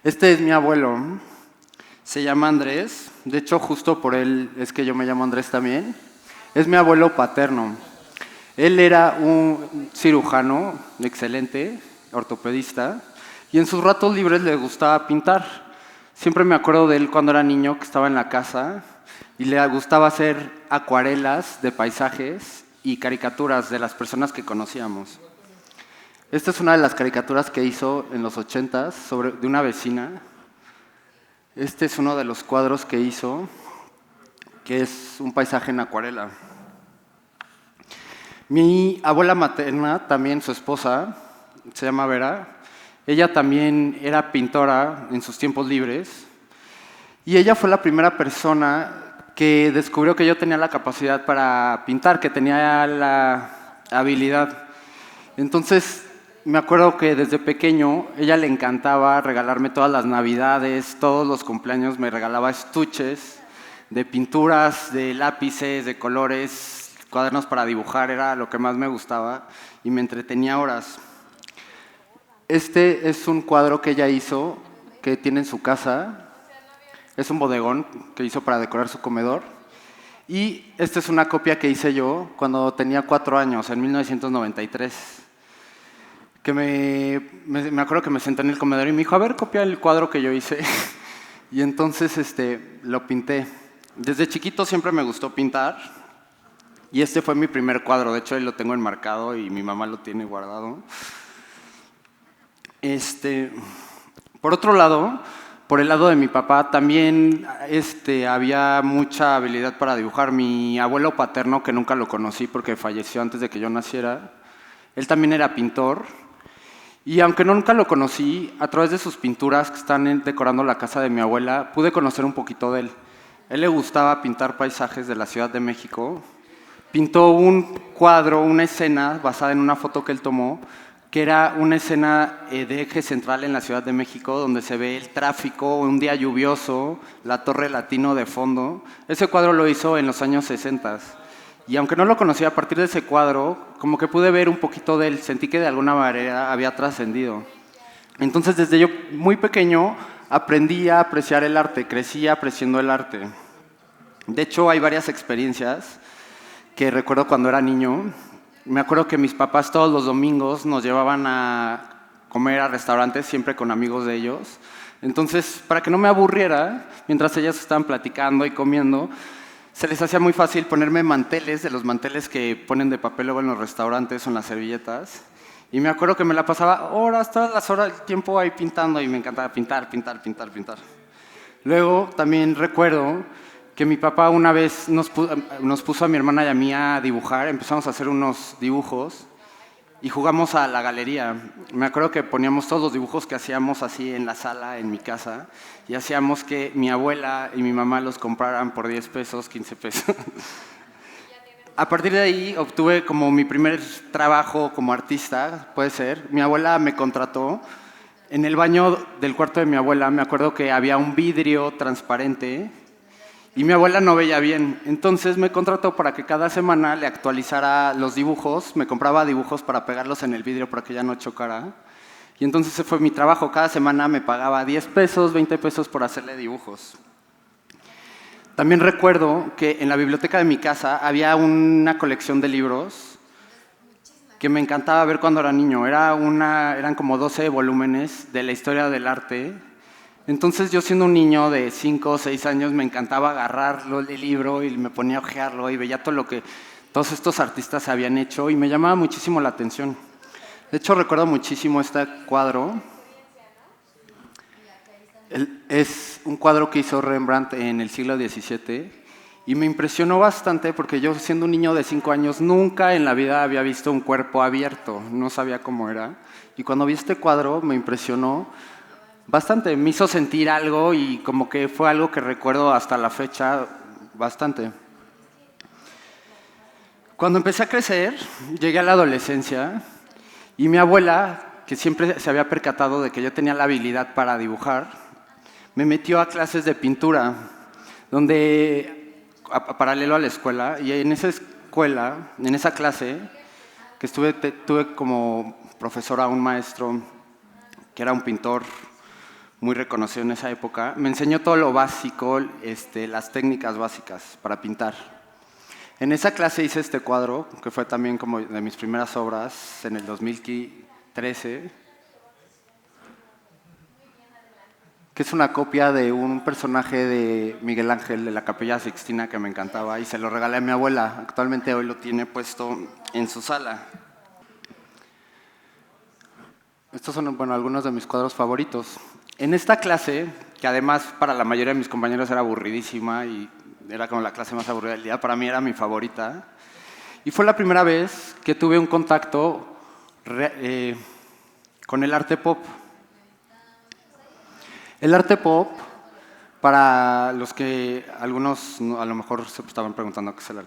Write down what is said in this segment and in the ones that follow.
Este es mi abuelo, se llama Andrés, de hecho justo por él es que yo me llamo Andrés también. Es mi abuelo paterno. Él era un cirujano excelente, ortopedista, y en sus ratos libres le gustaba pintar. Siempre me acuerdo de él cuando era niño, que estaba en la casa, y le gustaba hacer acuarelas de paisajes y caricaturas de las personas que conocíamos. Esta es una de las caricaturas que hizo en los 80s de una vecina. Este es uno de los cuadros que hizo, que es un paisaje en acuarela. Mi abuela materna, también su esposa, se llama Vera, ella también era pintora en sus tiempos libres y ella fue la primera persona que descubrió que yo tenía la capacidad para pintar, que tenía la habilidad. Entonces, me acuerdo que desde pequeño ella le encantaba regalarme todas las navidades, todos los cumpleaños me regalaba estuches de pinturas, de lápices, de colores, cuadernos para dibujar, era lo que más me gustaba y me entretenía horas. Este es un cuadro que ella hizo, que tiene en su casa, es un bodegón que hizo para decorar su comedor. Y esta es una copia que hice yo cuando tenía 4 años, en 1993. Que me acuerdo que me senté en el comedor y me dijo, a ver, copia el cuadro que yo hice. Y entonces lo pinté. Desde chiquito siempre me gustó pintar. Y este fue mi primer cuadro. De hecho, ahí lo tengo enmarcado y mi mamá lo tiene guardado. Por otro lado, por el lado de mi papá, también había mucha habilidad para dibujar. Mi abuelo paterno, que nunca lo conocí porque falleció antes de que yo naciera, él también era pintor. Y aunque nunca lo conocí, a través de sus pinturas que están decorando la casa de mi abuela, pude conocer un poquito de él. A él le gustaba pintar paisajes de la Ciudad de México. Pintó un cuadro, una escena basada en una foto que él tomó, que era una escena de eje central en la Ciudad de México, donde se ve el tráfico, un día lluvioso, la Torre Latino de fondo. Ese cuadro lo hizo en los años 60. Y aunque no lo conocía, a partir de ese cuadro, como que pude ver un poquito de él, sentí que de alguna manera había trascendido. Entonces, desde yo muy pequeño, aprendí a apreciar el arte, crecí apreciando el arte. De hecho, hay varias experiencias que recuerdo cuando era niño. Me acuerdo que mis papás todos los domingos nos llevaban a comer a restaurantes, siempre con amigos de ellos. Entonces, para que no me aburriera, mientras ellas estaban platicando y comiendo, se les hacía muy fácil ponerme manteles, de los manteles que ponen de papel luego en los restaurantes o en las servilletas. Y me acuerdo que me la pasaba horas, todas las horas del tiempo ahí pintando y me encantaba pintar. Luego también recuerdo que mi papá una vez nos puso a mi hermana y a mí a dibujar, empezamos a hacer unos dibujos y jugamos a la galería. Me acuerdo que poníamos todos los dibujos que hacíamos así en la sala, en mi casa, y hacíamos que mi abuela y mi mamá los compraran por 10 pesos, 15 pesos. A partir de ahí obtuve como mi primer trabajo como artista, puede ser. Mi abuela me contrató. En el baño del cuarto de mi abuela me acuerdo que había un vidrio transparente y mi abuela no veía bien. Entonces me contrató para que cada semana le actualizara los dibujos. Me compraba dibujos para pegarlos en el vidrio para que ella no chocara. Y entonces ese fue mi trabajo. Cada semana me pagaba 10 pesos, 20 pesos por hacerle dibujos. También recuerdo que en la biblioteca de mi casa había una colección de libros que me encantaba ver cuando era niño. Eran como 12 volúmenes de la historia del arte. Entonces yo siendo un niño de 5 o 6 años me encantaba agarrarlo el libro y me ponía a hojearlo y veía todo lo que todos estos artistas habían hecho y me llamaba muchísimo la atención. De hecho recuerdo muchísimo este cuadro. Es un cuadro que hizo Rembrandt en el siglo XVII y me impresionó bastante porque yo siendo un niño de 5 años nunca en la vida había visto un cuerpo abierto, no sabía cómo era. Y cuando vi este cuadro me impresionó bastante, me hizo sentir algo y como que fue algo que recuerdo hasta la fecha bastante. Cuando empecé a crecer, llegué a la adolescencia y mi abuela, que siempre se había percatado de que yo tenía la habilidad para dibujar, me metió a clases de pintura, paralelo a la escuela, y en esa escuela, en esa clase, que tuve como profesor a un maestro que era un pintor muy reconocido en esa época, me enseñó todo lo básico, las técnicas básicas para pintar. En esa clase hice este cuadro, que fue también como de mis primeras obras en el 2013, que es una copia de un personaje de Miguel Ángel de la Capilla Sixtina que me encantaba y se lo regalé a mi abuela. Actualmente hoy lo tiene puesto en su sala. Estos son, bueno, algunos de mis cuadros favoritos. En esta clase, que además para la mayoría de mis compañeros era aburridísima y era como la clase más aburrida del día, para mí era mi favorita. Y fue la primera vez que tuve un contacto con el arte pop. El arte pop, para los que algunos a lo mejor se estaban preguntando qué es el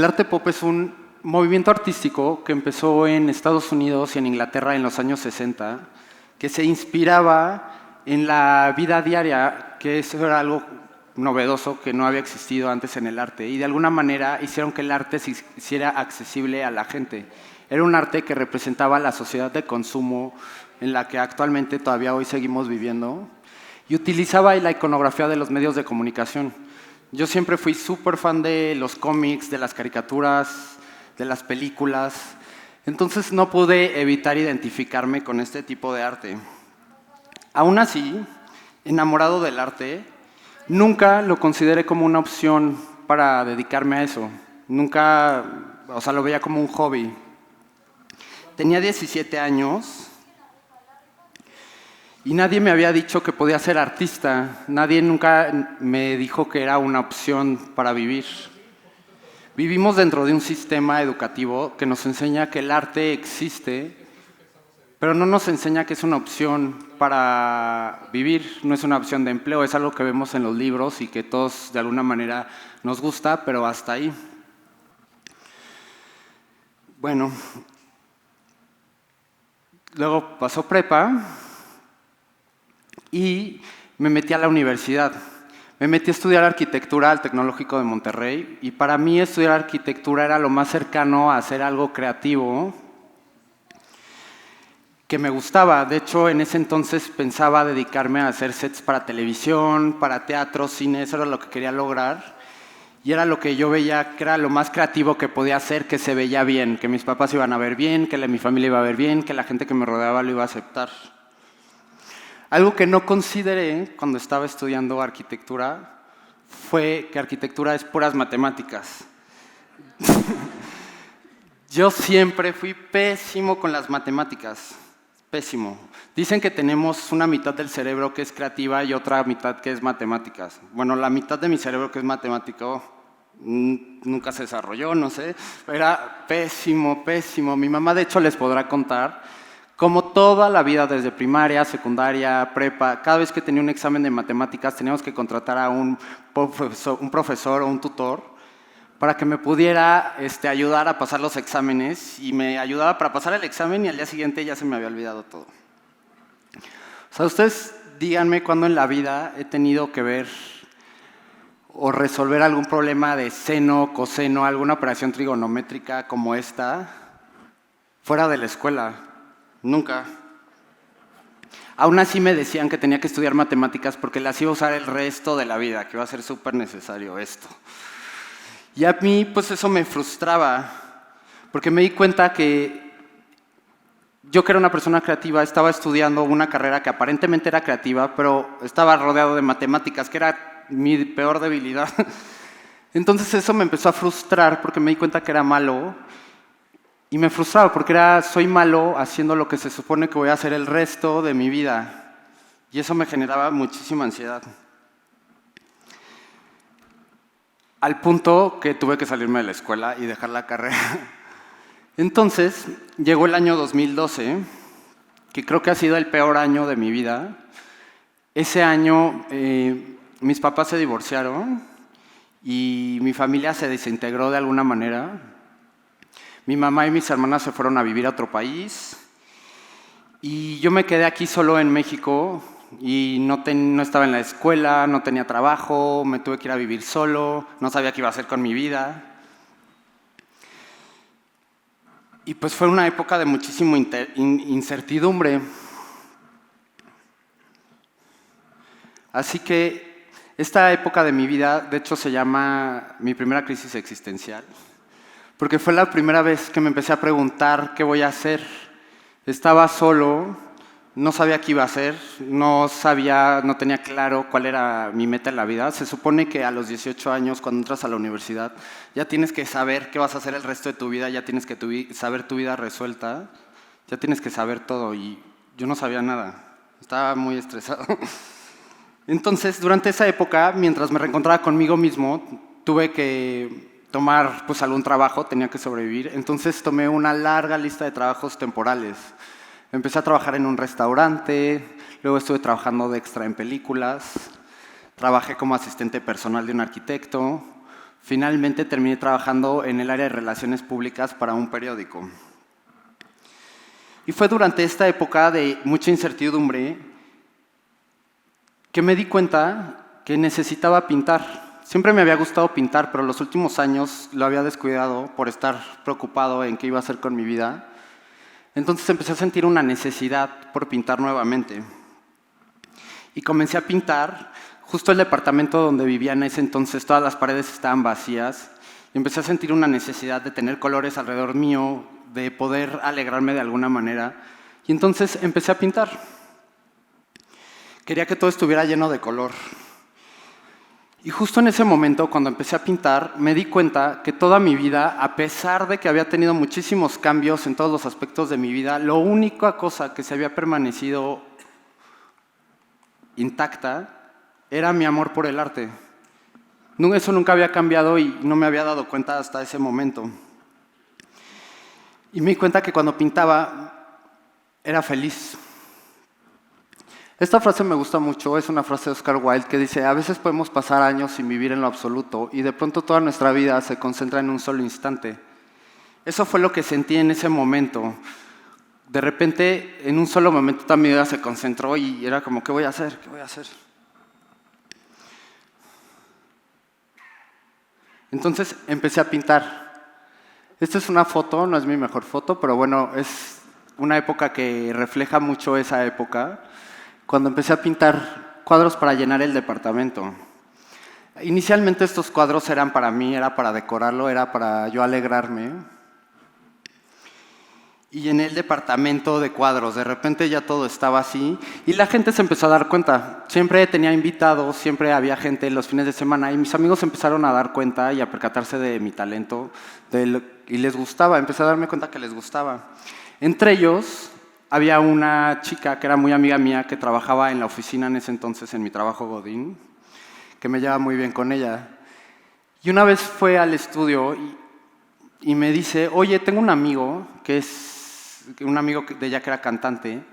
arte pop es un movimiento artístico que empezó en Estados Unidos y en Inglaterra en los años 60, que se inspiraba en la vida diaria, que eso era algo novedoso que no había existido antes en el arte, y de alguna manera hicieron que el arte se hiciera accesible a la gente. Era un arte que representaba la sociedad de consumo en la que actualmente todavía hoy seguimos viviendo, y utilizaba la iconografía de los medios de comunicación. Yo siempre fui súper fan de los cómics, de las caricaturas, de las películas, entonces no pude evitar identificarme con este tipo de arte. Aún así, enamorado del arte, nunca lo consideré como una opción para dedicarme a eso. Nunca, lo veía como un hobby. Tenía 17 años y nadie me había dicho que podía ser artista. Nadie nunca me dijo que era una opción para vivir. Vivimos dentro de un sistema educativo que nos enseña que el arte existe, pero no nos enseña que es una opción para vivir, no es una opción de empleo, es algo que vemos en los libros y que todos de alguna manera nos gusta, pero hasta ahí. Bueno, luego pasó prepa y me metí a la universidad. Me metí a estudiar arquitectura al Tecnológico de Monterrey y para mí estudiar arquitectura era lo más cercano a hacer algo creativo que me gustaba. De hecho, en ese entonces pensaba dedicarme a hacer sets para televisión, para teatro, cine, eso era lo que quería lograr. Y era lo que yo veía que era lo más creativo que podía hacer, que se veía bien, que mis papás iban a ver bien, que mi familia iba a ver bien, que la gente que me rodeaba lo iba a aceptar. Algo que no consideré cuando estaba estudiando arquitectura fue que arquitectura es puras matemáticas. Yo siempre fui pésimo con las matemáticas, pésimo. Dicen que tenemos una mitad del cerebro que es creativa y otra mitad que es matemáticas. Bueno, la mitad de mi cerebro que es matemático nunca se desarrolló, no sé. Era pésimo, pésimo. Mi mamá, de hecho, les podrá contar cómo toda la vida, desde primaria, secundaria, prepa, cada vez que tenía un examen de matemáticas teníamos que contratar a un profesor o un tutor para que me pudiera ayudar a pasar los exámenes, y me ayudaba para pasar el examen y al día siguiente ya se me había olvidado todo. O sea, ustedes díganme cuándo en la vida he tenido que ver o resolver algún problema de seno, coseno, alguna operación trigonométrica como esta, fuera de la escuela. Nunca. Aún así me decían que tenía que estudiar matemáticas porque las iba a usar el resto de la vida, que iba a ser súper necesario esto. Y a mí, pues eso me frustraba, porque me di cuenta que yo, que era una persona creativa, estaba estudiando una carrera que aparentemente era creativa, pero estaba rodeado de matemáticas, que era mi peor debilidad. Entonces eso me empezó a frustrar porque me di cuenta que era malo, y me frustraba porque soy malo haciendo lo que se supone que voy a hacer el resto de mi vida, y eso me generaba muchísima ansiedad. Al punto que tuve que salirme de la escuela y dejar la carrera. Entonces, llegó el año 2012, que creo que ha sido el peor año de mi vida. Ese año, mis papás se divorciaron y mi familia se desintegró de alguna manera. Mi mamá y mis hermanas se fueron a vivir a otro país y yo me quedé aquí solo en México. Y no estaba en la escuela, no tenía trabajo, me tuve que ir a vivir solo, no sabía qué iba a hacer con mi vida. Y pues fue una época de muchísima incertidumbre. Así que esta época de mi vida, de hecho, se llama mi primera crisis existencial, porque fue la primera vez que me empecé a preguntar qué voy a hacer. Estaba solo, no sabía qué iba a hacer, no tenía claro cuál era mi meta en la vida. Se supone que a los 18 años, cuando entras a la universidad, ya tienes que saber qué vas a hacer el resto de tu vida, ya tienes que saber tu vida resuelta, ya tienes que saber todo, y yo no sabía nada, estaba muy estresado. Entonces, durante esa época, mientras me reencontraba conmigo mismo, tuve que tomar algún trabajo, tenía que sobrevivir, entonces tomé una larga lista de trabajos temporales. Empecé a trabajar en un restaurante, luego estuve trabajando de extra en películas, trabajé como asistente personal de un arquitecto, finalmente terminé trabajando en el área de relaciones públicas para un periódico. Y fue durante esta época de mucha incertidumbre que me di cuenta que necesitaba pintar. Siempre me había gustado pintar, pero los últimos años lo había descuidado por estar preocupado en qué iba a hacer con mi vida. Entonces empecé a sentir una necesidad por pintar nuevamente. Y comencé a pintar. Justo el departamento donde vivía en ese entonces, todas las paredes estaban vacías. Y empecé a sentir una necesidad de tener colores alrededor mío, de poder alegrarme de alguna manera. Y entonces empecé a pintar. Quería que todo estuviera lleno de color. Y justo en ese momento, cuando empecé a pintar, me di cuenta que toda mi vida, a pesar de que había tenido muchísimos cambios en todos los aspectos de mi vida, la única cosa que se había permanecido intacta era mi amor por el arte. Eso nunca había cambiado y no me había dado cuenta hasta ese momento. Y me di cuenta que cuando pintaba era feliz. Esta frase me gusta mucho, es una frase de Oscar Wilde que dice: a veces podemos pasar años sin vivir en lo absoluto y de pronto toda nuestra vida se concentra en un solo instante. Eso fue lo que sentí en ese momento. De repente, en un solo momento toda mi vida se concentró y era como, ¿qué voy a hacer? ¿Qué voy a hacer? Entonces empecé a pintar. Esta es una foto, no es mi mejor foto, pero bueno, es una época que refleja mucho esa época. Cuando empecé a pintar cuadros para llenar el departamento. Inicialmente estos cuadros eran para mí, era para decorarlo, era para yo alegrarme. Y llené el departamento de cuadros, de repente ya todo estaba así y la gente se empezó a dar cuenta. Siempre tenía invitados, siempre había gente los fines de semana y mis amigos empezaron a dar cuenta y a percatarse de mi talento y les gustaba, empecé a darme cuenta que les gustaba. Entre ellos había una chica que era muy amiga mía, que trabajaba en la oficina en ese entonces, en mi trabajo godín, que me llevaba muy bien con ella. Y una vez fue al estudio y me dice: oye, tengo un amigo, de ella que era cantante,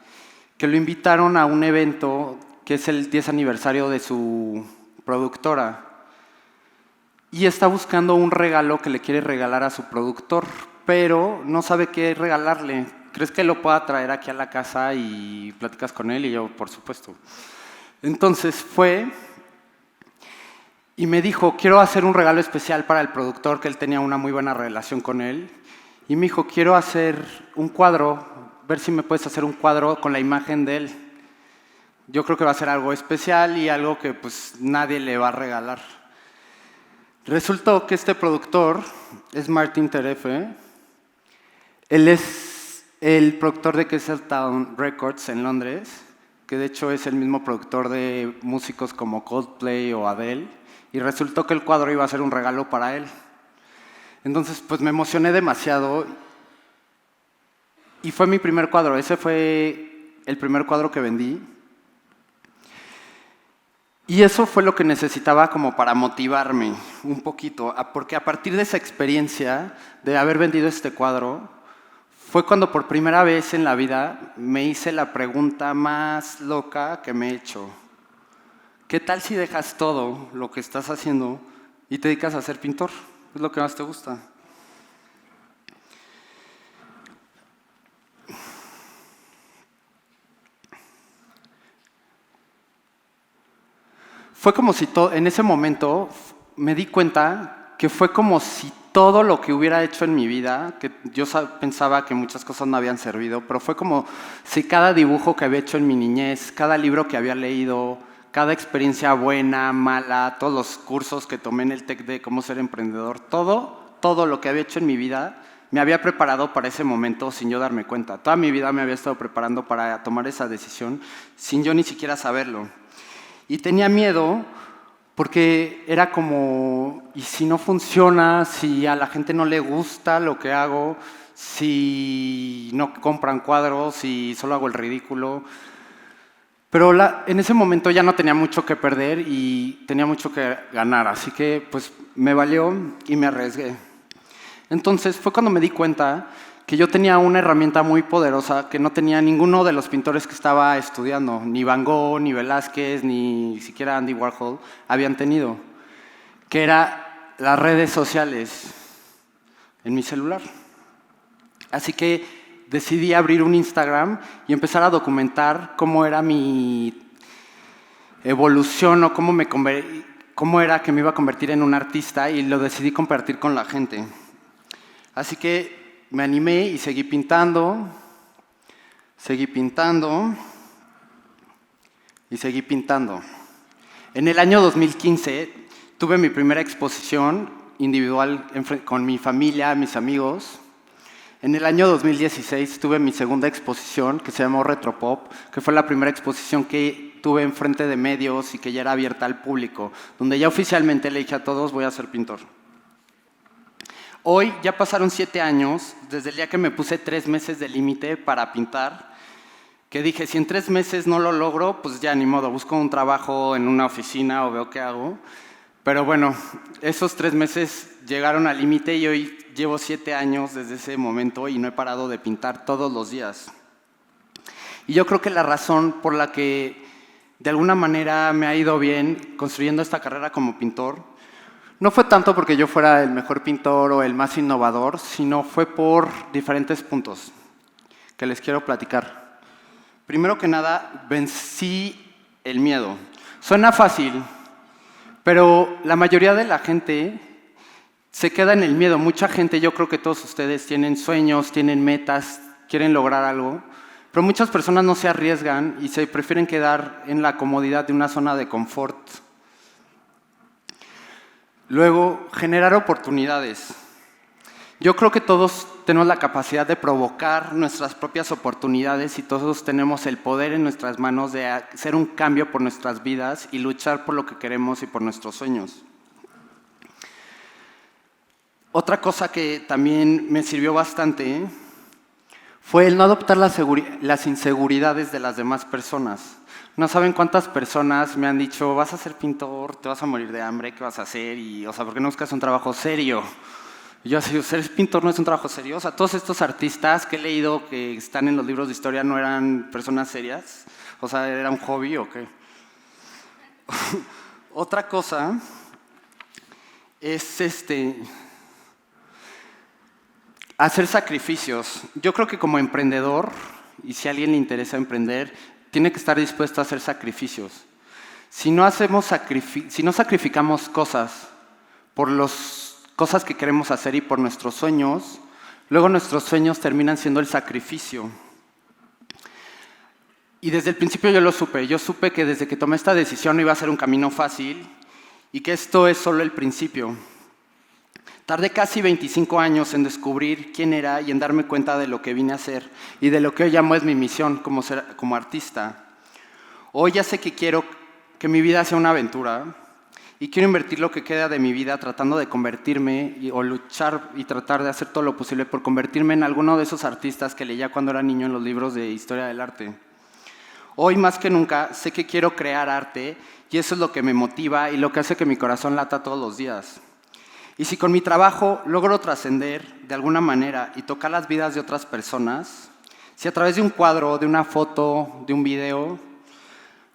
que lo invitaron a un evento que es el 10 aniversario de su productora. Y está buscando un regalo que le quiere regalar a su productor, pero no sabe qué regalarle. ¿Crees que lo pueda traer aquí a la casa y platicas con él? Y yo, por supuesto. Entonces fue y me dijo: quiero hacer un regalo especial para el productor, que él tenía una muy buena relación con él. Y me dijo: quiero hacer un cuadro, ver si me puedes hacer un cuadro con la imagen de él. Yo creo que va a ser algo especial y algo que nadie le va a regalar. Resultó que este productor es Martin Terefe. Él es el productor de Castletown Records en Londres, que de hecho es el mismo productor de músicos como Coldplay o Adele, y resultó que el cuadro iba a ser un regalo para él. Entonces, me emocioné demasiado y fue mi primer cuadro. Ese fue el primer cuadro que vendí. Y eso fue lo que necesitaba como para motivarme un poquito, porque a partir de esa experiencia de haber vendido este cuadro, fue cuando por primera vez en la vida me hice la pregunta más loca que me he hecho. ¿Qué tal si dejas todo lo que estás haciendo y te dedicas a ser pintor? Es lo que más te gusta. Fue como si en ese momento me di cuenta que fue como si todo lo que hubiera hecho en mi vida, que yo pensaba que muchas cosas no habían servido, pero fue como si cada dibujo que había hecho en mi niñez, cada libro que había leído, cada experiencia buena, mala, todos los cursos que tomé en el TEC de cómo ser emprendedor, todo lo que había hecho en mi vida me había preparado para ese momento sin yo darme cuenta. Toda mi vida me había estado preparando para tomar esa decisión sin yo ni siquiera saberlo. Y tenía miedo porque era como, ¿y si no funciona? ¿Si a la gente no le gusta lo que hago? ¿Si no compran cuadros? ¿Si solo hago el ridículo? Pero en ese momento ya no tenía mucho que perder y tenía mucho que ganar, así que pues me valió y me arriesgué. Entonces fue cuando me di cuenta que yo tenía una herramienta muy poderosa que no tenía ninguno de los pintores que estaba estudiando, ni Van Gogh, ni Velázquez, ni siquiera Andy Warhol habían tenido, que era las redes sociales en mi celular. Así que decidí abrir un Instagram y empezar a documentar cómo era mi evolución o cómo era que me iba a convertir en un artista, y lo decidí compartir con la gente. Así que me animé y seguí pintando y seguí pintando. En el año 2015 tuve mi primera exposición individual con mi familia, mis amigos. En el año 2016 tuve mi segunda exposición, que se llamó Retropop, que fue la primera exposición que tuve enfrente de medios y que ya era abierta al público, donde ya oficialmente le dije a todos, voy a ser pintor. Hoy ya pasaron 7 años desde el día que me puse 3 meses de límite para pintar, que dije, si en 3 meses no lo logro, pues ya ni modo, busco un trabajo en una oficina o veo qué hago. Pero bueno, esos 3 meses llegaron al límite y hoy llevo 7 años desde ese momento y no he parado de pintar todos los días. Y yo creo que la razón por la que de alguna manera me ha ido bien construyendo esta carrera como pintor no fue tanto porque yo fuera el mejor pintor o el más innovador, sino fue por diferentes puntos que les quiero platicar. Primero que nada, vencí el miedo. Suena fácil, pero la mayoría de la gente se queda en el miedo. Mucha gente, yo creo que todos ustedes tienen sueños, tienen metas, quieren lograr algo, pero muchas personas no se arriesgan y se prefieren quedar en la comodidad de una zona de confort. Luego, generar oportunidades. Yo creo que todos tenemos la capacidad de provocar nuestras propias oportunidades y todos tenemos el poder en nuestras manos de hacer un cambio por nuestras vidas y luchar por lo que queremos y por nuestros sueños. Otra cosa que también me sirvió bastante fue el no adoptar las inseguridades de las demás personas. No saben cuántas personas me han dicho, vas a ser pintor, te vas a morir de hambre, ¿qué vas a hacer? ¿Por qué no buscas un trabajo serio? Y yo así, ser pintor no es un trabajo serio. O sea, todos estos artistas que he leído que están en los libros de historia no eran personas serias. O sea, ¿era un hobby o qué? Otra cosa es hacer sacrificios. Yo creo que como emprendedor, y si a alguien le interesa emprender, tiene que estar dispuesto a hacer sacrificios. Si no sacrificamos cosas por las cosas que queremos hacer y por nuestros sueños, luego nuestros sueños terminan siendo el sacrificio. Y desde el principio yo lo supe. Yo supe que desde que tomé esta decisión no iba a ser un camino fácil y que esto es solo el principio. Tardé casi 25 años en descubrir quién era y en darme cuenta de lo que vine a hacer y de lo que hoy llamo es mi misión como artista. Hoy ya sé que quiero que mi vida sea una aventura y quiero invertir lo que queda de mi vida tratando de convertirme o luchar y tratar de hacer todo lo posible por convertirme en alguno de esos artistas que leía cuando era niño en los libros de historia del arte. Hoy más que nunca sé que quiero crear arte y eso es lo que me motiva y lo que hace que mi corazón lata todos los días. Y si con mi trabajo logro trascender de alguna manera y tocar las vidas de otras personas, si a través de un cuadro, de una foto, de un video,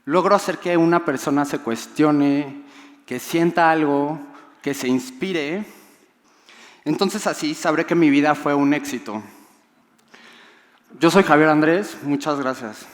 logro hacer que una persona se cuestione, que sienta algo, que se inspire, entonces así sabré que mi vida fue un éxito. Yo soy Javier Andrés, muchas gracias.